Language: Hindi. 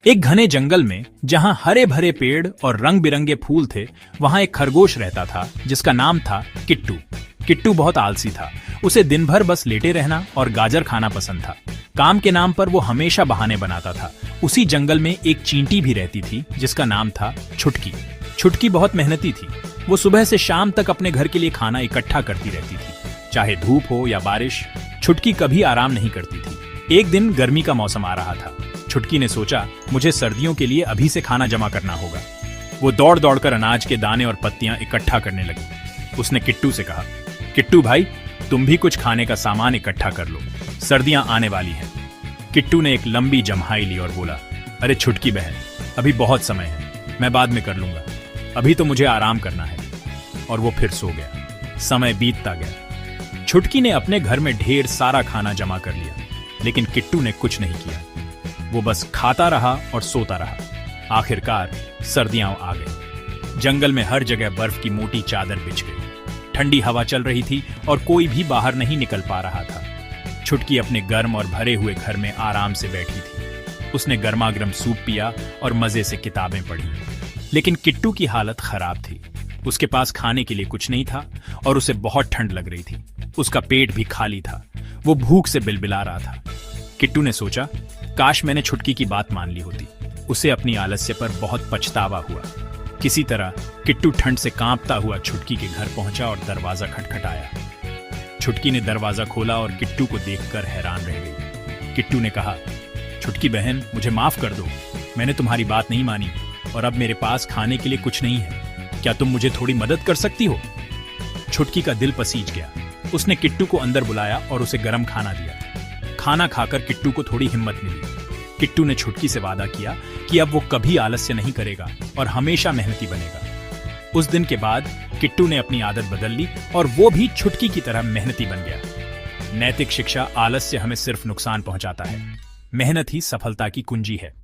एक घने जंगल में जहां हरे भरे पेड़ और रंग बिरंगे फूल थे, वहां एक खरगोश रहता था जिसका नाम था किट्टू। किट्टू बहुत आलसी था। उसे दिन भर बस लेटे रहना और गाजर खाना पसंद था। काम के नाम पर वो हमेशा बहाने बनाता था। उसी जंगल में एक चींटी भी रहती थी जिसका नाम था छुटकी। छुटकी बहुत मेहनती थी। वो सुबह से शाम तक अपने घर के लिए खाना इकट्ठा करती रहती थी। चाहे धूप हो या बारिश, छुटकी कभी आराम नहीं करती थी। एक दिन गर्मी का मौसम आ रहा था। छुटकी ने सोचा, मुझे सर्दियों के लिए अभी से खाना जमा करना होगा। वो दौड़ दौड़कर अनाज के दाने और पत्तियां इकट्ठा करने लगी। उसने किट्टू से कहा, किट्टू भाई, तुम भी कुछ खाने का सामान इकट्ठा कर लो, सर्दियां आने वाली हैं। किट्टू ने एक लंबी जम्हाई ली और बोला, अरे छुटकी बहन, अभी बहुत समय है, मैं बाद में कर लूंगा, अभी तो मुझे आराम करना है। और वो फिर सो गया। समय बीतता गया। छुटकी ने अपने घर में ढेर सारा खाना जमा कर लिया, लेकिन किट्टू ने कुछ नहीं किया। वो बस खाता रहा और सोता रहा। आखिरकार सर्दियां आ गई। जंगल में हर जगह बर्फ की मोटी चादर बिछ गई। ठंडी हवा चल रही थी और कोई भी बाहर नहीं निकल पा रहा था। छुटकी अपने गर्म और भरे हुए घर में आराम से बैठी थी। उसने गर्मागर्म सूप पिया और मजे से किताबें पढ़ी। लेकिन किट्टू की हालत खराब थी। उसके पास खाने के लिए कुछ नहीं था और उसे बहुत ठंड लग रही थी। उसका पेट भी खाली था। वो भूख से बिलबिला रहा था। किट्टू ने सोचा, काश मैंने छुटकी की बात मान ली होती। उसे अपनी आलस्य पर बहुत पछतावा हुआ। किसी तरह किट्टू ठंड से कांपता हुआ छुटकी के घर पहुंचा और दरवाजा खटखटाया। छुटकी ने दरवाजा खोला और किट्टू को देखकर हैरान रह गई। किट्टू ने कहा, छुटकी बहन, मुझे माफ कर दो, मैंने तुम्हारी बात नहीं मानी और अब मेरे पास खाने के लिए कुछ नहीं है। क्या तुम मुझे थोड़ी मदद कर सकती हो? छुटकी का दिल पसीज गया। उसने किट्टू को अंदर बुलाया और उसे गर्म खाना दिया। खाना खाकर किट्टू को थोड़ी हिम्मत मिली। किट्टू ने छुटकी से वादा किया कि अब वो कभी आलस्य नहीं करेगा और हमेशा मेहनती बनेगा। उस दिन के बाद किट्टू ने अपनी आदत बदल ली और वो भी छुटकी की तरह मेहनती बन गया। नैतिक शिक्षा, आलस्य हमें सिर्फ नुकसान पहुंचाता है, मेहनत ही सफलता की कुंजी है।